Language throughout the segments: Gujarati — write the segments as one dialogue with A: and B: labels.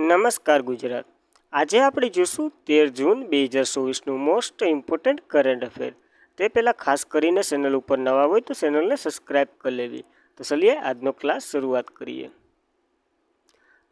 A: નમસ્કાર ગુજરાત। આજે આપણે જોશું 13 જૂન 2024નું મોસ્ટ ઇમ્પોર્ટન્ટ કરંટ અફેર। તે પહેલાં ખાસ કરીને ચેનલ ઉપર નવા હોય તો ચેનલને સબસ્ક્રાઈબ કરી લેવી। તો ચલીએ આજનો ક્લાસ શરૂઆત કરીએ।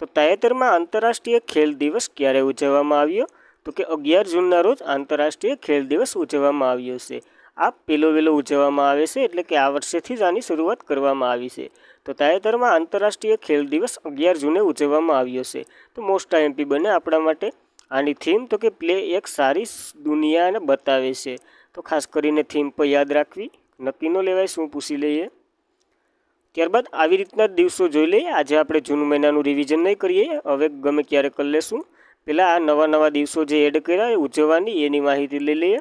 A: તો તાજેતરમાં આંતરરાષ્ટ્રીય ખેલ દિવસ ક્યારે ઉજવવામાં આવ્યો? તો કે 11 જૂનના રોજ આંતરરાષ્ટ્રીય ખેલ દિવસ ઉજવવામાં આવ્યો છે। આ પહેલો વહેલો ઉજવવામાં આવે છે, એટલે કે આ વર્ષેથી જ આની શરૂઆત કરવામાં આવી છે। તો તાજેતરમાં આંતરરાષ્ટ્રીય ખેલ દિવસ 11 જૂને ઉજવવામાં આવ્યો છે। તો મોસ્ટ આઈએમપી બને આપણા માટે આની થીમ તો કે પ્લે એક સારી દુનિયાને બતાવે છે। તો ખાસ કરીને થીમ પર યાદ રાખવી, નક્કી ન લેવાય શું પૂછી લઈએ। ત્યારબાદ આવી રીતના દિવસો જોઈ લઈએ। આજે આપણે જૂન મહિનાનું રિવિઝન નહીં કરીએ, હવે ગમે ક્યારે કરી લેશું। પહેલાં આ નવા દિવસો જે એડ કર્યા ઉજવવાની એની માહિતી લઈ લઈએ।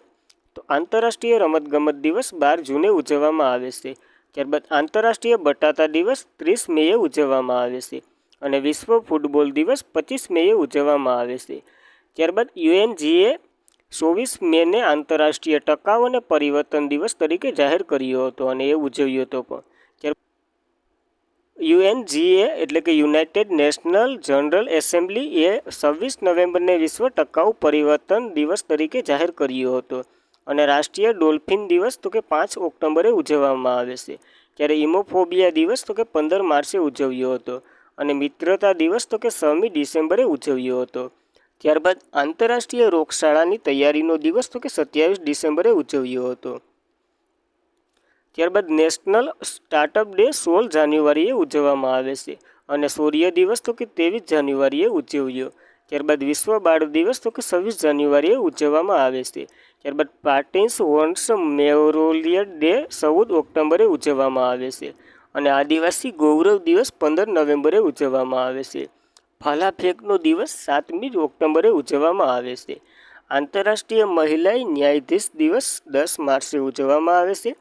A: તો આંતરરાષ્ટ્રીય રમતગમત દિવસ 12 જૂને ઉજવવામાં આવે છે। ત્યારબાદ આંતરરાષ્ટ્રીય બટાટા દિવસ 30 મેએ ઉજવવામાં આવે છે અને વિશ્વ ફૂટબોલ દિવસ 25 મેએ ઉજવવામાં આવે છે। ત્યારબાદ યુએનજીએ 24 મેને આંતરરાષ્ટ્રીય ટકાઉ અને પરિવર્તન દિવસ તરીકે જાહેર કર્યો હતો અને એ ઉજવ્યો હતો પણ। યુએનજીએ એટલે કે યુનાઇટેડ નેશનલ જનરલ એસેમ્બલી એ 26 નવેમ્બરને વિશ્વ ટકાઉ પરિવર્તન દિવસ તરીકે જાહેર કર્યો હતો અને રાષ્ટ્રીય ડોલ્ફિન દિવસ તો કે 5 ઓક્ટોબરે ઉજવવામાં આવે છે। ત્યારે ઇમોફોબિયા દિવસ તો કે 15 માર્ચે ઉજવ્યો હતો અને મિત્રતા દિવસ તો કે 6મી ડિસેમ્બરે ઉજવ્યો હતો। ત્યારબાદ આંતરરાષ્ટ્રીય રોગશાળાની તૈયારીનો દિવસ તો કે 27 ડિસેમ્બરે ઉજવ્યો હતો। ત્યારબાદ નેશનલ સ્ટાર્ટઅપ ડે 16 જાન્યુઆરીએ ઉજવવામાં આવે છે અને સૂર્ય દિવસ તો કે 23 જાન્યુઆરીએ ઉજવ્યો। ત્યારબાદ વિશ્વ બાળ દિવસ તો કે 26 જાન્યુઆરીએ ઉજવવામાં આવે છે। ત્યારબાદ પાર્ટિન્સ વોન્સ મેમોરિયલ ડે 14 ઓક્ટોબરે ઉજવવામાં આવે છે અને આદિવાસી ગૌરવ દિવસ 15 નવેમ્બરે ઉજવવામાં આવે છે। ભાલા ફેંકનો દિવસ 7મી ઓક્ટોબરે ઉજવવામાં આવે છે। આંતરરાષ્ટ્રીય મહિલા ન્યાયાધીશ દિવસ 10 માર્ચે ઉજવવામાં આવે છે।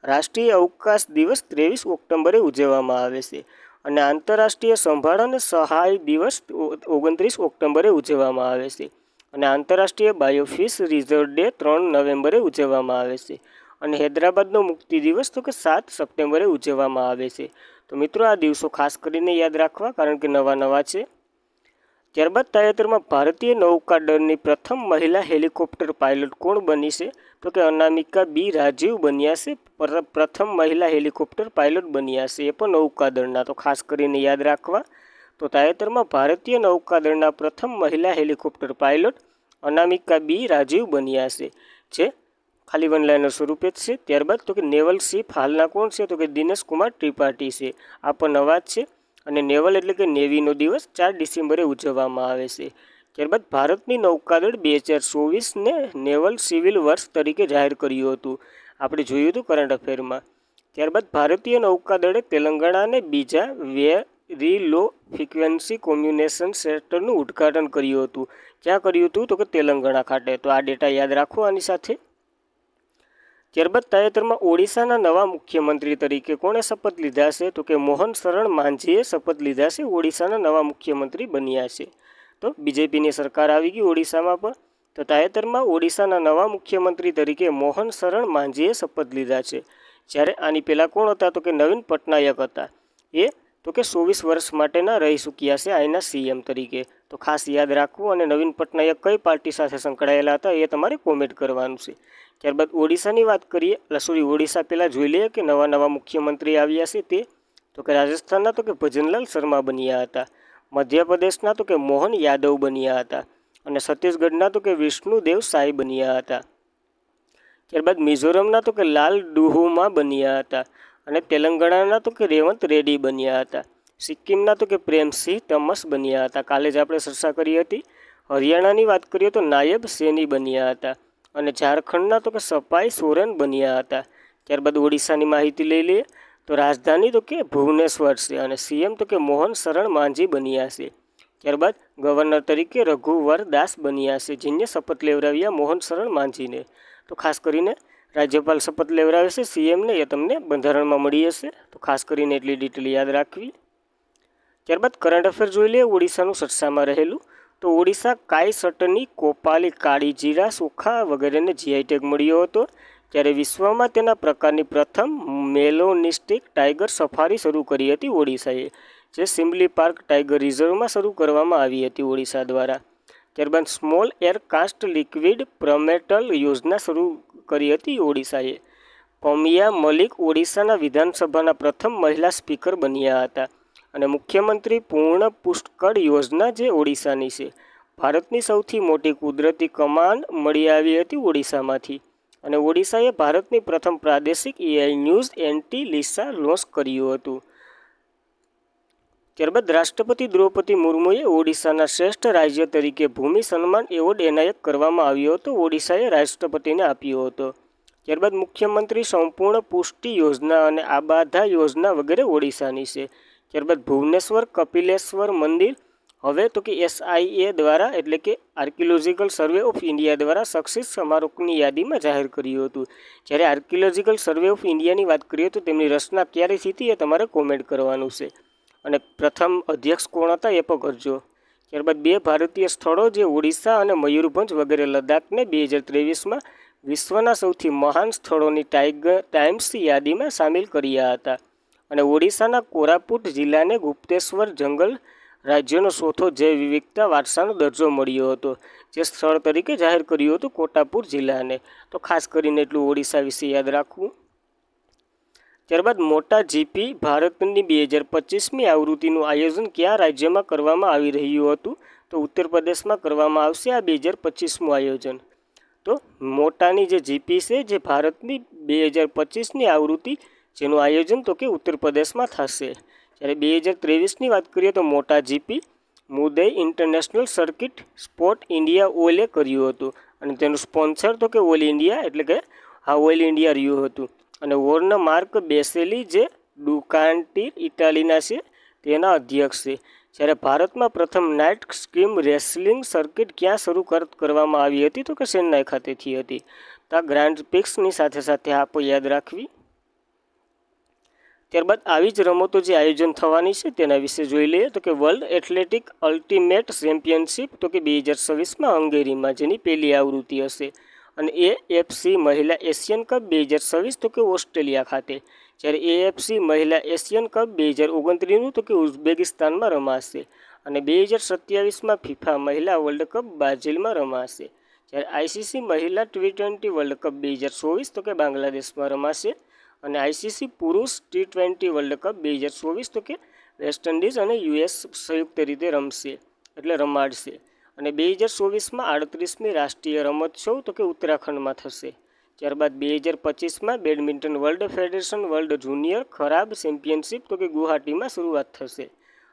A: રાષ્ટ્રીય અવકાશ દિવસ 23 ઓક્ટોબરે ઉજવવામાં આવે છે અને આંતરરાષ્ટ્રીય સંભાળ અને સહાય દિવસ 29 ઓક્ટોબરે ઉજવવામાં આવે છે અને આંતરરાષ્ટ્રીય બાયોફિશ રિઝર્વ ડે 3 નવેમ્બરે ઉજવવામાં આવે છે અને હૈદરાબાદનો મુક્તિ દિવસ તો કે 7 સપ્ટેમ્બરે ઉજવવામાં આવે છે। તો મિત્રો આ દિવસો ખાસ કરીને યાદ રાખવા, કારણ કે નવા છે। ત્યારબાદ તાજેતરમાં ભારતીય નૌકાદળની પ્રથમ મહિલા હેલિકોપ્ટર પાયલટ કોણ બની છે? તો કે અનામિકા બી રાજીવ બન્યા છે, પ્રથમ મહિલા હેલિકોપ્ટર પાયલટ બન્યા છે, એ પણ નૌકાદળના, તો ખાસ કરીને યાદ રાખવા। તો તાજેતરમાં ભારતીય નૌકાદળના પ્રથમ મહિલા હેલિકોપ્ટર પાયલટ અનામિકા બી રાજીવ બન્યા છે, જે ખાલી વન લાઇનર સ્વરૂપે જ છે। ત્યારબાદ તો કે નેવલ ચીફ હાલના કોણ છે? તો કે દિનેશ કુમાર ત્રિપાઠી છે, આ પણ નવા જ છે અને નેવલ એટલે કે નેવીનો દિવસ 4 ડિસેમ્બરે ઉજવવામાં આવે છે। ત્યારબાદ ભારતની નૌકાદળ 2024ને નેવલ સિવિલ વર્ષ તરીકે જાહેર કર્યું હતું, આપણે જોયું હતું કરંટ અફેરમાં। ત્યારબાદ ભારતીય નૌકાદળે તેલંગાણાને બીજા વેરી લો ફ્રિક્વન્સી કોમ્યુનિકેશન સેન્ટરનું ઉદ્ઘાટન કર્યું હતું। ક્યાં કર્યું હતું? તો કે તેલંગાણા ખાતે, તો આ ડેટા યાદ રાખો આની સાથે। ત્યારબાદ તાજેતરમાં ઓડિશાના નવા મુખ્યમંત્રી તરીકે કોણે શપથ લીધા છે? તો કે મોહન શરણ માંઝીએ શપથ લીધા છે, ઓડિશાના નવા મુખ્યમંત્રી બન્યા છે। તો બીજેપીની સરકાર આવી ગઈ ઓડિશામાં પણ। તો તાજેતરમાં ઓડિશાના નવા મુખ્યમંત્રી તરીકે મોહન શરણ માંઝીએ શપથ લીધા છે, જ્યારે આની પહેલાં કોણ હતા? તો કે નવીન પટનાયક હતા, એ તો કે 24 વર્ષ માટેના રહી ચૂક્યા છે અહીંના સીએમ તરીકે, તો ખાસ યાદ રાખવું। અને નવીન પટનાયક કઈ પાર્ટી સાથે સંકળાયેલા હતા એ તમારે કોમેન્ટ કરવાનું છે। ત્યારબાદ ઓડિશાની વાત કરીએ, ઓડિશા પહેલાં જોઈ લઈએ કે નવા મુખ્યમંત્રી આવ્યા છે તે, તો કે રાજસ્થાનના તો કે ભજનલાલ શર્મા બન્યા હતા, મધ્યપ્રદેશના તો કે મોહન યાદવ બન્યા હતા અને છત્તીસગઢના તો કે વિષ્ણુદેવ સાય બન્યા હતા। ત્યારબાદ મિઝોરમના તો કે લાલ ડુહુમા બન્યા હતા અને તેલંગાણાના તો કે રેવંત રેડ્ડી બન્યા હતા। સિક્કિમના તો કે પ્રેમસિંહ તમસ બન્યા હતા, કાલે જ આપણે ચર્ચા કરી હતી। હરિયાણાની વાત કરીએ તો નાયબ સૈની બન્યા હતા અને ઝારખંડના તો કે સપાઈ સોરેન બન્યા હતા। ત્યારબાદ ઓડિશાની માહિતી લઈ લઈએ, તો રાજધાની તો કે ભુવનેશ્વર છે અને સીએમ તો કે મોહન શરણ માંઝી બન્યા છે। ત્યારબાદ ગવર્નર તરીકે રઘુવર દાસ બન્યા છે, જેને શપથ લેવડાવ્યા મોહન શરણ માંઝીને। તો ખાસ કરીને રાજ્યપાલ શપથ લેવડાવે છે સીએમને, એ તમને બંધારણમાં મળી હશે, તો ખાસ કરીને એટલી ડિટેલ યાદ રાખવી। ત્યારબાદ કરંટ અફેર જોઈ લઈએ ઓડિશાનું ચર્ચામાં રહેલું, તો ઓડિશા કાઈસટની કોપાલી કાળી જીરા ચોખા વગેરેને જીઆઈ ટેગ મળ્યો હતો, ત્યારે વિશ્વમાં તેના પ્રકારની પ્રથમ મેલોનિસ્ટિક ટાઈગર સફારી શરૂ કરી હતી ઓડિશાએ, જે સિમ્બલી પાર્ક ટાઈગર રિઝર્વમાં શરૂ કરવામાં આવી હતી ઓડિશા દ્વારા. ત્યારબાદ સ્મોલ એર કાસ્ટ લિક્વિડ પ્રમેટલ યોજના શરૂ કરી હતી ઓડિશાએ. પમિયા મલિક ઓડિશાના વિધાનસભાના પ્રથમ મહિલા સ્પીકર બન્યા હતા. અને મુખ્યમંત્રી પૂર્ણ પુષ્કળ યોજના જે ઓડિશાની છે. ભારતની સૌથી મોટી કુદરતી કમાન મળી આવી હતી ઓડિશામાંથી. અને ઓડિશાએ ભારતની પ્રથમ પ્રાદેશિક AI news anti Lisa launch કર્યું હતું. ત્યારબાદ રાષ્ટ્રપતિ દ્રૌપદી મુર્મુએ ઓડિશાના શ્રેષ્ઠ રાજ્ય તરીકે ભૂમિ સન્માન એવોર્ડ એનાયત કરવામાં આવ્યો હતો. ઓડિશાએ રાષ્ટ્રપતિને આપ્યો હતો. ત્યારબાદ મુખ્યમંત્રી સંપૂર્ણ પુષ્ટિ યોજના અને આબાધા યોજના વગેરે ઓડિશાની છે. ત્યારબાદ ભુવનેશ્વર કપિલેશ્વર મંદિર હવે તો કે SIA દ્વારા એટલે કે આર્કિયોલોજીકલ સર્વે ઓફ ઇન્ડિયા દ્વારા સક્સેસ સ્મારકોની યાદીમાં જાહેર કર્યું હતું. જ્યારે આર્કિયોલોજીકલ સર્વે ઓફ ઇન્ડિયાની વાત કરીએ તો તેમની રચના ક્યારે થઈ હતી એ તમારે કોમેન્ટ કરવાનું છે. અને પ્રથમ અધ્યક્ષ કોણ હતા એ પણ કરજો. ત્યારબાદ 2 ભારતીય સ્થળો જે ઓડિશા અને મયુરભંજ વગેરે લદ્દાખને 2023માં વિશ્વના સૌથી મહાન સ્થળોની ટાઈમ્સ યાદીમાં સામેલ કર્યા હતા. અને ઓડિશાના કોરાપુટ જિલ્લાને ગુપ્તેશ્વર જંગલ રાજ્યનો ચોથો જૈવ વિવિધતા વારસાનો દરજ્જો મળ્યો હતો, જે સ્થળ તરીકે જાહેર કર્યું હતું કોટાપુર જિલ્લાને. તો ખાસ કરીને એટલું ઓડિશા વિશે યાદ રાખવું. ત્યારબાદ મોટા જીપી ભારતની 2025મી આવૃત્તિનું આયોજન કયા રાજ્યમાં કરવામાં આવી રહ્યું હતું? તો ઉત્તર પ્રદેશમાં કરવામાં આવશે આ 2025મું આયોજન. તો મોટાની જે જીપી છે જે ભારતની 2025ની આવૃત્તિ જેનું આયોજન તો કે ઉત્તર પ્રદેશમાં થશે. જ્યારે 2023ની વાત કરીએ તો મોટા જીપી મુદઈ ઇન્ટરનેશનલ સર્કિટ સ્પોર્ટ ઇન્ડિયા ઓઇલે કર્યું હતું. અને તેનું સ્પોન્સર તો કે ઓલ ઇન્ડિયા એટલે કે ઓઇલ ઇન્ડિયા રહ્યું હતું. અને વોર્ન માર્ક બેસેલી જે ડુકાન્ટી ઇટાલીના છે તેના અધ્યક્ષ છે. જ્યારે ભારતમાં પ્રથમ નાઇટ સ્કીમ રેસલિંગ સર્કિટ ક્યાં શરૂ કરવામાં આવી હતી? તો કે ચેન્નાઈ ખાતેથી હતી. તો આ ગ્રાન્ડ પિક્સની સાથે સાથે આપ યાદ રાખવી. ત્યારબાદ આવી જ રમતો જે આયોજન થવાની છે તેના વિશે જોઈ લઈએ. તો કે વર્લ્ડ એથ્લેટિક અલ્ટિમેટ ચેમ્પિયનશિપ તો કે 2026માં હંગેરીમાં જેની પહેલી આવૃત્તિ હશે. અને AFC મહિલા એશિયન કપ 2026 તો કે ઓસ્ટ્રેલિયા ખાતે. જ્યારે AFC મહિલા એશિયન કપ 2029 તો કે ઉઝબેકિસ્તાનમાં રમાશે. અને 2027માં ફિફા મહિલા વર્લ્ડ કપ બ્રાઝિલમાં રમાશે. જ્યારે ICC મહિલા T20 વર્લ્ડ કપ 2024 તો કે બાંગ્લાદેશમાં રમાશે. અને ICC પુરુષ T20 વર્લ્ડ કપ 2024 તો કે વેસ્ટ ઇન્ડિઝ અને US સંયુક્ત રીતે રમશે એટલે રમાડશે. અને 2024માં 38મી રાષ્ટ્રીય રમોત્સવ તો કે ઉત્તરાખંડમાં થશે. ત્યારબાદ 2025માં badminton world federation world junior ખરાબ ચેમ્પિયનશિપ તો કે ગુવાહાટીમાં શરૂઆત થશે.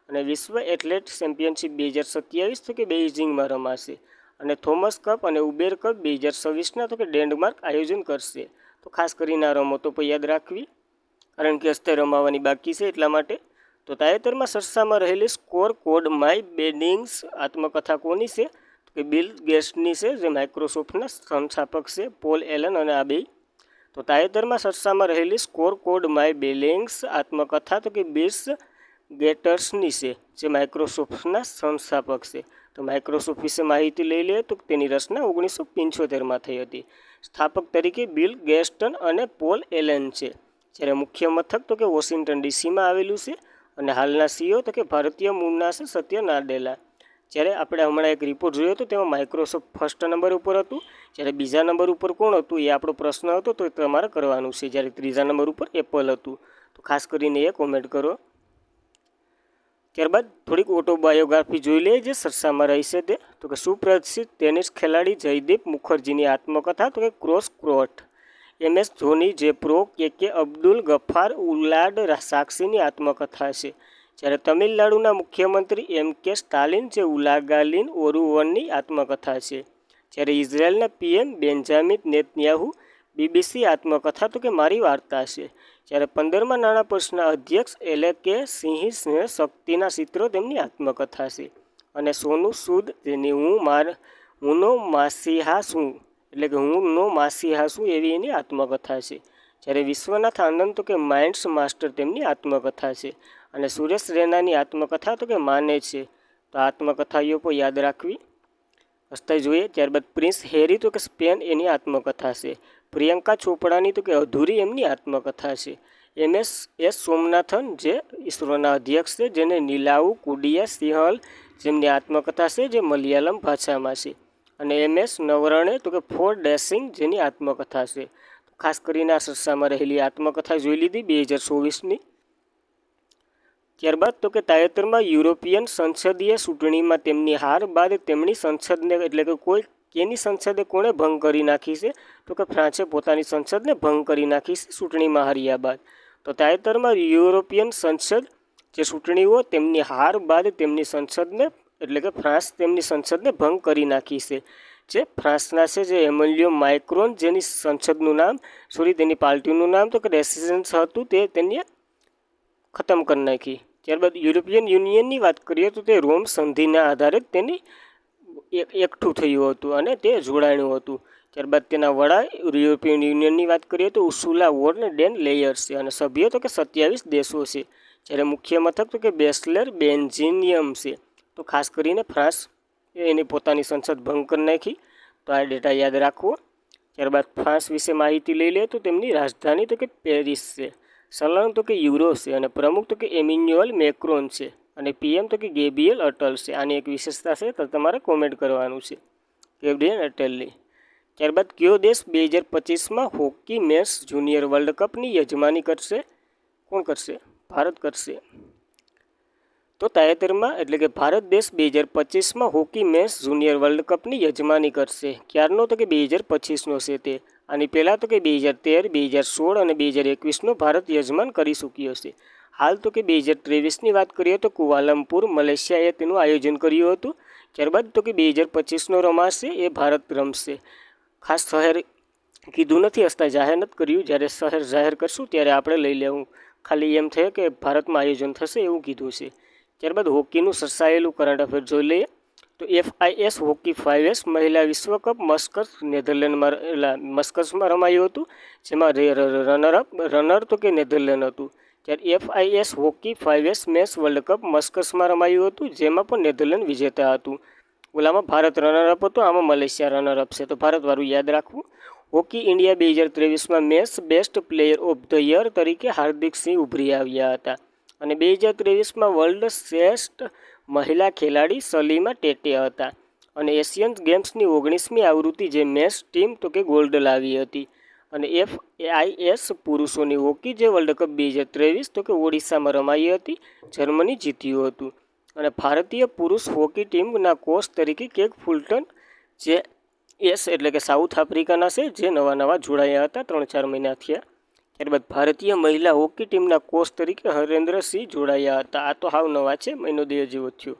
A: અને વિશ્વ એથ્લેટ ચેમ્પિયનશિપ 2027 તો કે બેઇજિંગમાં રમાશે. અને થોમસ કપ અને ઉબેર કપ 2026ના તો કે ડેનમાર્ક આયોજન કરશે. તો ખાસ કરીને આ રમતો પર યાદ રાખવી, કારણ કે અત્યારે રમાવાની બાકી છે એટલા માટે. તો તાજેતરમાં ચર્ચામાં રહેલી સ્કોર કોડ માય બેડિંગ્સ આત્મકથા કોની છે? તો કે બિલ ગેટ્સની છે, જે માઇક્રોસોફ્ટના સંસ્થાપક છે, પોલ એલન અને આ બે. તો તાજેતરમાં ચર્ચામાં રહેલી સ્કોર કોડ માય બેલિંગ્સ આત્મકથા તો કે બિલ ગેટ્સની છે, જે માઇક્રોસોફ્ટના સંસ્થાપક છે. તો માઇક્રોસોફ્ટ વિશે માહિતી લઈ લઈએ તો તેની રચના 1975માં થઈ હતી. સ્થાપક તરીકે બિલ ગેટ્સ અને પોલ એલન છે. જ્યારે મુખ્ય મથક તો કે વોશિંગ્ટન DCમાં આવેલું છે. અને હાલના CEO તો કે ભારતીય મૂળના છે સત્ય નાડેલા. જ્યારે આપણે હમણાં એક રિપોર્ટ જોયો હતો તેમાં માઇક્રોસોફ્ટ ફર્સ્ટ નંબર ઉપર હતું. જ્યારે બીજા નંબર ઉપર કોણ હતું એ આપણો પ્રશ્ન હતો, તો તમારે કરવાનું છે. જ્યારે ત્રીજા નંબર ઉપર એપલ હતું. તો ખાસ કરીને એ કોમેન્ટ કરો. ત્યારબાદ થોડીક ઓટોબાયોગ્રાફી જોઈ લઈએ જે ચર્ચામાં રહી છે તે. તો કે સુપ્રસિદ્ધ ટેનિસ ખેલાડી જયદીપ મુખર્જીની આત્મકથા તો કે ક્રોસ કોર્ટ. MS ધોની, જે પ્રો KK અબ્દુલ ગફાર ઉલાડ સાક્ષીની આત્મકથા છે. જ્યારે તમિલનાડુના મુખ્યમંત્રી MK સ્ટાલિન, જે ઉલાગાલિન ઓરુવનની આત્મકથા છે. જ્યારે ઇઝરાયેલના PM બેન્જામિન નેતન્યાહુ BBC આત્મકથા તો કે મારી વાર્તા છે. જ્યારે 15મા નાણાં પંચના અધ્યક્ષ LK સિંહ શક્તિના ચિત્રો તેમની આત્મકથા છે. અને સોનુ સૂદ, જેની હુંનો માસીહા છું એટલે કે હુંનો માસીહા છું એવી એની આત્મકથા છે. જ્યારે વિશ્વનાથ આનંદ તો કે માઇન્ડ્સ માસ્ટર તેમની આત્મકથા છે. અને સુરેશ રૈનાની આત્મકથા તો કે માને છે. તો આત્મકથાઓ પર યાદ રાખવી. હસતા જોઈએ. ત્યારબાદ પ્રિન્સ હેરી તો કે સ્પેન એની આત્મકથા છે. પ્રિયંકા ચોપડાની તો કે અધૂરી એમની આત્મકથા છે. MS સોમનાથન, જે ઇસરોના અધ્યક્ષ છે, જેને નીલાઉ કુડિયા સિંહલ, જેમની આત્મકથા છે જે મલયાલમ ભાષામાં છે. અને MS નવરણે તો કે ફોર ડેસિંગ, જેની આત્મકથા છે. ખાસ કરીને આ સરસામાં રહેલી આત્મકથા જોઈ લીધી 2024ની. ત્યારબાદ તો કે તાજેતરમાં યુરોપિયન સંસદીય ચૂંટણીમાં તેમની હાર બાદ તેમની સંસદને, એટલે કે કેની સંસદે કોણે ભંગ કરી નાખી છે, તો કે ફ્રાન્સે પોતાની સંસદને ભંગ કરી નાખી છે ચૂંટણીમાં હાર્યા બાદ. તો તાજેતરમાં યુરોપિયન સંસદ જે ચૂંટણીઓ તેમની હાર બાદ તેમની સંસદને, એટલે કે ફ્રાન્સ તેમની સંસદને ભંગ કરી નાખી છે. જે ફ્રાન્સના છે જે એમેલિયો માઇક્રોન, જેની સંસદનું નામ તેની પાર્ટીનું નામ તો કે રેસિસ્ટન્સ હતું, તે તેને ખતમ કરી નાખી. ત્યારબાદ યુરોપિયન યુનિયનની વાત કરીએ તો તે રોમ સંધિના આધારે તેની એકઠું થયું હતું અને તે જોડાણું હતું. ત્યારબાદ તેના વડા યુરોપિયન યુનિયનની વાત કરીએ તો ઉર્સુલા વોન ડેર લેયન છે અને સભ્યો તો કે 27 દેશો છે. જ્યારે મુખ્ય મથક તો કે બેસ્લેર બેલ્જિયમ છે. તો ખાસ કરીને ફ્રાન્સ એની પોતાની સંસદ ભંગ કરી નાખી. તો આ ડેટા યાદ રાખવો. ત્યારબાદ ફ્રાન્સ વિશે માહિતી લઈ લે તો તેમની રાજધાની તો કે પેરિસ છે. ચલણ તો કે યુરો છે અને પ્રમુખ તો કે એમેન્યુઅલ મેક્રોન છે અને PM તો કે ગેબ્રિયલ અટલ છે. આની એક વિશેષતા છે તો તમારે કોમેન્ટ કરવાનું છે, ગેબ્રિયલ અટલની. ત્યારબાદ કયો દેશ 2025માં હોકી મેન્સ જુનિયર વર્લ્ડ કપની યજમાની કરશે? કોણ કરશે? ભારત કરશે. તો તાજેતરમાં, એટલે કે ભારત દેશ 2025માં હોકી મેન્સ જુનિયર વર્લ્ડ કપની યજમાની કરશે. ક્યારનો? તો કે 2025નો છે તે. આની પહેલાં તો કે 2013, 2016 અને 2021નો ભારત યજમાન કરી ચૂક્યો છે. હાલ તો કે 2023ની વાત કરીએ તો કુઆલાલંપુર મલેશિયાએ તેનું આયોજન કર્યું હતું. ત્યારબાદ તો કે 2025નો રમાશે, એ ભારત રમશે. ખાસ શહેર કીધું નથી, હસતા જાહેર નથી કર્યું. જ્યારે શહેર જાહેર કરશું ત્યારે આપણે લઈ લેવું. ખાલી એમ થાય કે ભારતમાં આયોજન થશે એવું કીધું છે. ત્યારબાદ હોકીનું સરસાયેલું કરંટ અફેર જોઈ લઈએ તો FIS હોકી 5S મહિલા વિશ્વકપ મસ્કસમાં રમાયું હતું, જેમાં રનર તો કે નેધરલેન્ડ હતું. ત્યારે FIS hockey 5S men's world cup મસ્કસમાં રમાયું હતું, જેમાં પણ નેધરલેન્ડ વિજેતા હતું. ઓલામાં ભારત રનરઅપ હતો, આમાં મલેશિયા રનરઅપ છે. તો ભારતવાળું યાદ રાખવું. હોકી ઇન્ડિયા 2023માં match best player of the year તરીકે હાર્દિક સિંહ ઉભરી આવ્યા હતા અને 2023માં વર્લ્ડ શ્રેષ્ઠ મહિલા ખેલાડી સલીમા ટેટે હતા. અને એશિયન ગેમ્સની 19મી આવૃત્તિ જે મેન્સ ટીમ તો કે ગોલ્ડ લાવી હતી. અને FIS પુરુષોની હોકી જે વર્લ્ડ કપ 2023 તો કે ઓડિશામાં રમાઈ હતી, જર્મની જીત્યું હતું. અને ભારતીય પુરુષ હોકી ટીમના કોચ તરીકે કેગ ફુલટન, જે એટલે કે સાઉથ આફ્રિકાના છે, જે નવા જોડાયા હતા, 3-4 મહિના થયા. ત્યારબાદ ભારતીય મહિલા હોકી ટીમના કોચ તરીકે હરેન્દ્રસિંહ જોડાયા હતા. આ તો હાવ નવા છે, મહિનો 2 જેવો થયો.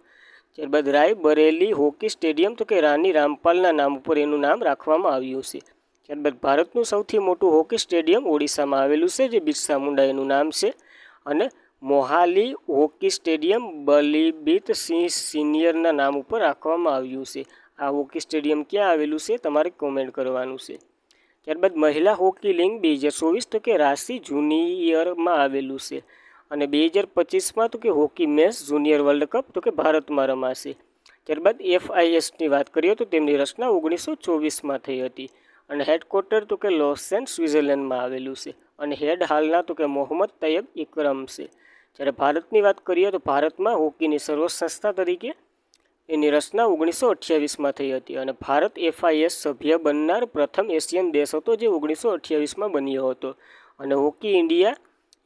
A: ત્યારબાદ રાયબરેલી હોકી સ્ટેડિયમ તો કે રાની રામપાલના નામ ઉપર એનું નામ રાખવામાં આવ્યું છે. ત્યારબાદ ભારતનું સૌથી મોટું હોકી સ્ટેડિયમ ઓડિશામાં આવેલું છે, જે બિરસા મુંડા એનું નામ છે. અને મોહાલી હોકી સ્ટેડિયમ બલબીર સિંહ સિનિયરના નામ ઉપર રાખવામાં આવ્યું છે. આ હોકી સ્ટેડિયમ ક્યાં આવેલું છે તમારે કોમેન્ટ કરવાનું છે. ત્યારબાદ મહિલા હોકી લીગ 2024 તો કે રાશિ જુનિયરમાં આવેલું છે. અને 2025માં તો કે hockey men's junior world cup તો કે ભારતમાં રમાશે. ત્યારબાદ FISની વાત કરીએ તો તેમની રચના 1924માં થઈ હતી અને હેડક્વાર્ટર તો કે લોસેન સ્વિટ્ઝરલેન્ડમાં આવેલું છે. અને હેડ હાલના તો કે મોહમ્મદ તૈયબ ઇકરમ છે. જ્યારે ભારતની વાત કરીએ તો ભારતમાં હોકીની સર્વોચ્ચ સંસ્થા તરીકે એની રચના 1928માં થઈ હતી અને ભારત FIS સભ્ય બનનાર પ્રથમ એશિયન દેશ હતો, જે 1928માં બન્યો હતો. અને હોકી ઇન્ડિયા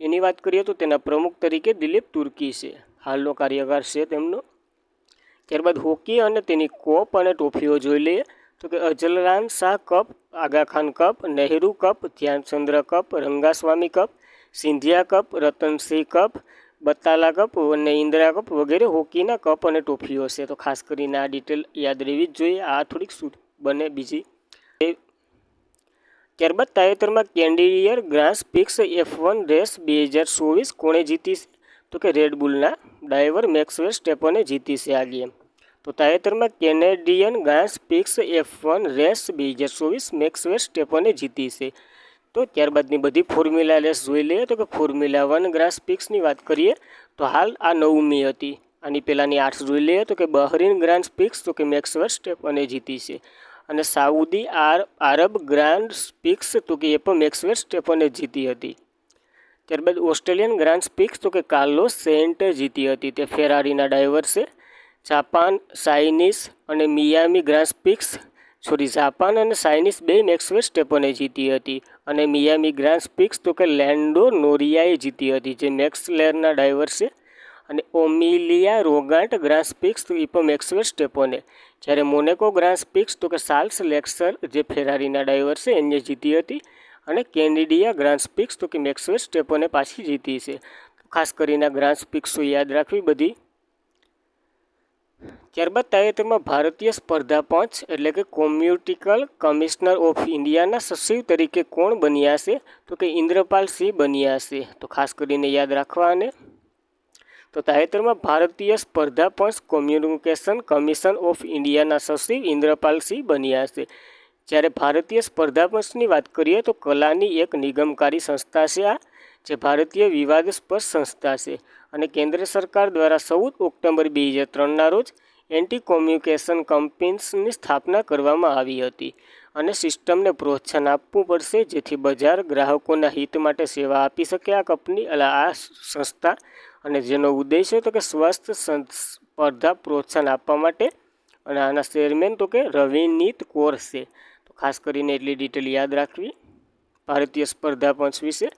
A: એની વાત કરીએ તો તેના પ્રમુખ તરીકે દિલીપ તુર્કી છે, હાલનો કાર્યકાળ છે તેમનો. ત્યારબાદ હોકી અને તેની કોપ અને ટ્રોફીઓ જોઈ લઈએ તો કે Azlan Shah cup, Aga Khan cup, Nehru cup, Dhyanchand cup, Rangaswamy cup, Scindia cup, Ratan Singh cup, Batala cup અને ઇન્દિરા કપ વગેરે હોકીના કપ અને ટ્રોફીઓ છે. તો ખાસ કરીને આ ડિટેલ યાદ રહેવી જ જોઈએ. આ થોડીક બને બીજી. ત્યારબાદ તાજેતરમાં Canadian grand prix F1 race 2024 કોણે જીતી છે? તો કે રેડબુલના ડ્રાઈવર મેક્સ વર્સ્ટેપને જીતી છે આ ગેમ. તો તાજેતરમાં Canadian grand prix F1 race 2024 Max વર્સ્ટેપને જીતી છે. તો ત્યારબાદની બધી ફોર્મ્યુલા રેસ જોઈ લઈએ તો કે ફોર્મ્યુલા 1 ગ્રાન્ડ પ્રિક્સની વાત કરીએ તો હાલ આ 9મી હતી. આની પહેલાંની 8 જોઈ લઈએ તો કે બહરીન ગ્રાન્ડ પ્રિક્સ તો કે મેક્સ વર્સ્ટેપને જીતી છે. અને સાઉદી આરબ ગ્રાન્ડ પ્રિક્સ તો કે એ પણ મેક્સ વર્સ્ટેપને જીતી હતી. ત્યારબાદ ઓસ્ટ્રેલિયન ગ્રાન્ડ પ્રિક્સ તો કે કાર્લોસ સેઇન્ટે જીતી હતી, તે ફેરારીના ડ્રાઈવર છે. જાપાન અને સાઇનીસ બે મેક્સ વેરસ્ટેપને જીતી હતી, અને મિયામી ગ્રાન્ડ પ્રિક્સ તો કે લેન્ડો નોરિયાએ જીતી હતી, જે મેક્સ લેરના ડ્રાઈવર છે. અને ઓમિલિયા રોગાન્ટ ગ્રાન્ડ પ્રિક્સ તો એ પણ મેક્સ વેરસ્ટેપને. જ્યારે મોનેકો ગ્રાન્ડ પ્રિક્સ તો કે ચાર્લ્સ લેક્સર, જે ફેરારીના ડ્રાઈવર છે, એને જીતી હતી. અને કેનેડિયા ગ્રાન્ડ પ્રિક્સ તો કે મેક્સ વેરસ્ટેપને પાછી જીતી છે. ખાસ કરીને ગ્રાન્ડ પ્રિક્સો યાદ રાખવી બધી. ત્યારબાદ તાજેતરમાં ભારતીય સ્પર્ધા પંચ એટલે કે કોમ્યુટિકલ કમિશનર ઓફ ઇન્ડિયાના સચિવ તરીકે કોણ બન્યા છે? તો કે ઇન્દ્રપાલ સિંહ બન્યા છે. તો ખાસ કરીને યાદ રાખવા. અને તો તાજેતરમાં ભારતીય સ્પર્ધા પંચ કોમ્યુનિકેશન કમિશન ઓફ ઇન્ડિયાના સચિવ ઇન્દ્રપાલ સિંહ બન્યા છે. જ્યારે ભારતીય સ્પર્ધા પંચની વાત કરીએ તો કલાની એક નિગમકારી સંસ્થા છે આ, જે ભારતીય વિવાદાસ્પદ સંસ્થા છે. અને કેન્દ્ર સરકાર દ્વારા 14 ઓક્ટોબર 2003ના રોજ એન્ટી કોમ્યુનિકેશન કંપનીની સ્થાપના કરવામાં આવી હતી. અને સિસ્ટમને પ્રોત્સાહન આપવું પડશે, જેથી બજાર ગ્રાહકોના હિત માટે સેવા આપી શકે આ સંસ્થા. અને જેનો ઉદ્દેશ્ય તો કે સ્વસ્થ સ્પર્ધા પ્રોત્સાહન આપવા માટે. અને આના ચેરમેન તો કે રવિનીત કૌર છે. તો ખાસ કરીને એટલી ડિટેલ યાદ રાખવી ભારતીય સ્પર્ધા પંચ વિશે.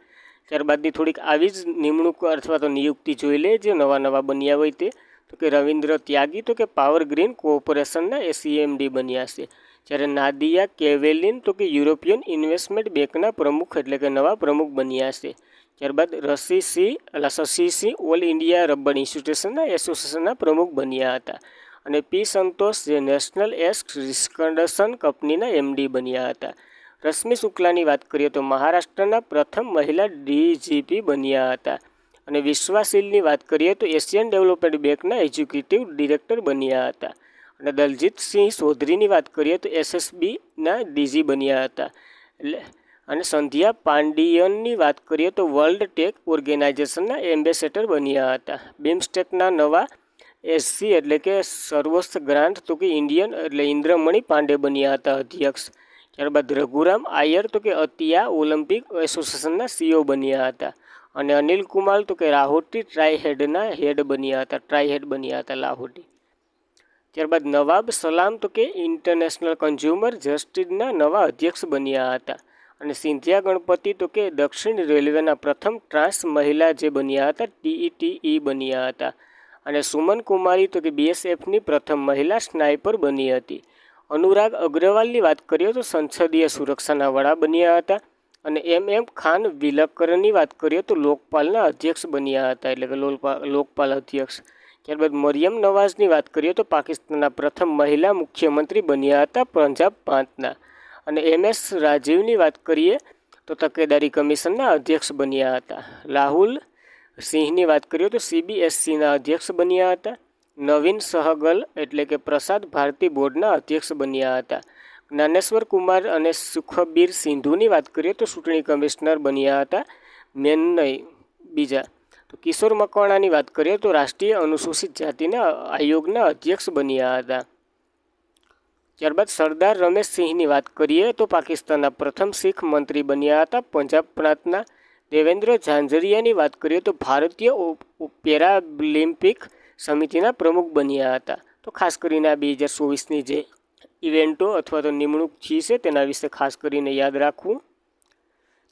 A: ત્યારબાદની થોડીક આવી જ નિમણૂક અથવા તો નિયુક્તિ જોઈ લે, જે નવા બન્યા હોય તે. તો કે રવિન્દ્ર ત્યાગી તો કે પાવર ગ્રીન કોર્પોરેશનના CMD બન્યા છે. જ્યારે નાદિયા કેવેલિન તો કે યુરોપિયન ઇન્વેસ્ટમેન્ટ બેંકના પ્રમુખ એટલે કે નવા પ્રમુખ બન્યા છે. ત્યારબાદ શશી સિંહ ઓલ ઇન્ડિયા રબર એસોસિએશનના પ્રમુખ બન્યા હતા. અને પી સંતોષ જે નેશનલ રિકન્સ્ટ્રક્શન કંપનીના MD બન્યા હતા. રશ્મિ શુક્લાની વાત કરીએ તો મહારાષ્ટ્રના પ્રથમ મહિલા DGP બન્યા હતા. અને વિશ્વાસીલની વાત કરીએ તો એશિયન ડેવલપમેન્ટ બેંકના એક્ઝિક્યુટિવ ડિરેક્ટર બન્યા હતા. અને દલજીતસિંહ ચૌધરીની વાત કરીએ તો SSBના DG બન્યા હતા. અને સંધ્યા પાંડિયનની વાત કરીએ તો વર્લ્ડ ટેક ઓર્ગેનાઇઝેશનના એમ્બેસેડર બન્યા હતા. બિમસ્ટેકના નવા SC એટલે કે સર્વોચ્ચ ગ્રાન્ટ તો કે ઇન્દ્રમણિ પાંડે બન્યા હતા અધ્યક્ષ. ત્યારબાદ રઘુરામ આયર તો કે અતિયા ઓલિમ્પિક એસોસિએશનના CEO બન્યા હતા. અને અનિલ કુમાર તો કે લાહોટી ટ્રાયહેડના હેડ બન્યા હતા લાહોટી. ત્યારબાદ નવાબ સલામ તો કે ઇન્ટરનેશનલ કન્ઝ્યુમર જસ્ટિસના નવા અધ્યક્ષ બન્યા હતા. અને સિંધિયા ગણપતિ તો કે દક્ષિણ રેલવેના પ્રથમ ટ્રાન્સ મહિલા જે બન્યા હતા TETE બન્યા હતા. અને સુમન કુમારી તો કે BSFની પ્રથમ મહિલા સ્નાઇપર બની હતી. અનુરાગ અગ્રવાલની વાત કરીએ તો સંસદીય સુરક્ષાના વડા બન્યા હતા. અને MM ખાન વિલકરની વાત કરીએ તો લોકપાલના અધ્યક્ષ બન્યા હતા, એટલે કે લોકપાલ અધ્યક્ષ. ત્યારબાદ મરિયમ નવાઝની વાત કરીએ તો પાકિસ્તાનના પ્રથમ મહિલા મુખ્યમંત્રી બન્યા હતા પંજાબ પ્રાંતના. અને MS રાજીવની વાત કરીએ તો તકેદારી કમિશનના અધ્યક્ષ બન્યા હતા. રાહુલ સિંહની વાત કરીએ તો CBSCના અધ્યક્ષ બન્યા હતા. નવીન સહગલ એટલે કે પ્રસાદ ભારતી બોર્ડના અધ્યક્ષ બન્યા હતા. જ્ઞાનેશ્વર કુમાર અને સુખબીર સિંધુની વાત કરીએ તો ચૂંટણી કમિશનર બન્યા હતા બીજા. તો કિશોર મકવાણાની વાત કરીએ તો રાષ્ટ્રીય અનુસૂચિત જાતિના આયોગના અધ્યક્ષ બન્યા હતા. ત્યારબાદ સરદાર રમેશ સિંહની વાત કરીએ તો પાકિસ્તાનના પ્રથમ શીખ મંત્રી બન્યા હતા પંજાબ પ્રાંતના. દેવેન્દ્ર ઝાંઝરિયાની વાત કરીએ તો ભારતીય પેરાલિમ્પિક સમિતિના પ્રમુખ બન્યા હતા. તો ખાસ કરીને આ 2024ની જે ઇવેન્ટો અથવા તો નિમણૂક થઈ છે તેના વિશે ખાસ કરીને યાદ રાખવું.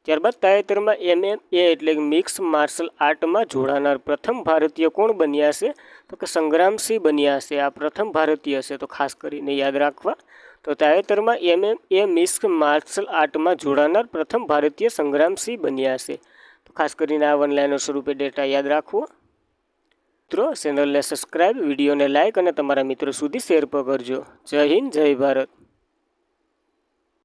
A: ત્યારબાદ તાજેતરમાં MMA એટલે મિક્સ માર્શલ આર્ટમાં જોડાનાર પ્રથમ ભારતીય કોણ બન્યા છે? તો કે સંગ્રામસિંહ બન્યા છે. આ પ્રથમ ભારતીય છે, તો ખાસ કરીને યાદ રાખવા. તો તાજેતરમાં MMA મિક્સ માર્શલ આર્ટમાં જોડાનાર પ્રથમ ભારતીય સંગ્રામસિંહ બન્યા છે. તો ખાસ કરીને આ વનલાઈનર સ્વરૂપે ડેટા યાદ રાખવો. મિત્રો, ચેનલને સબસ્ક્રાઈબ, વિડીયોને લાઇક અને તમારા મિત્રો સુધી શેર પણ કરજો. જય હિન્દ, જય ભારત.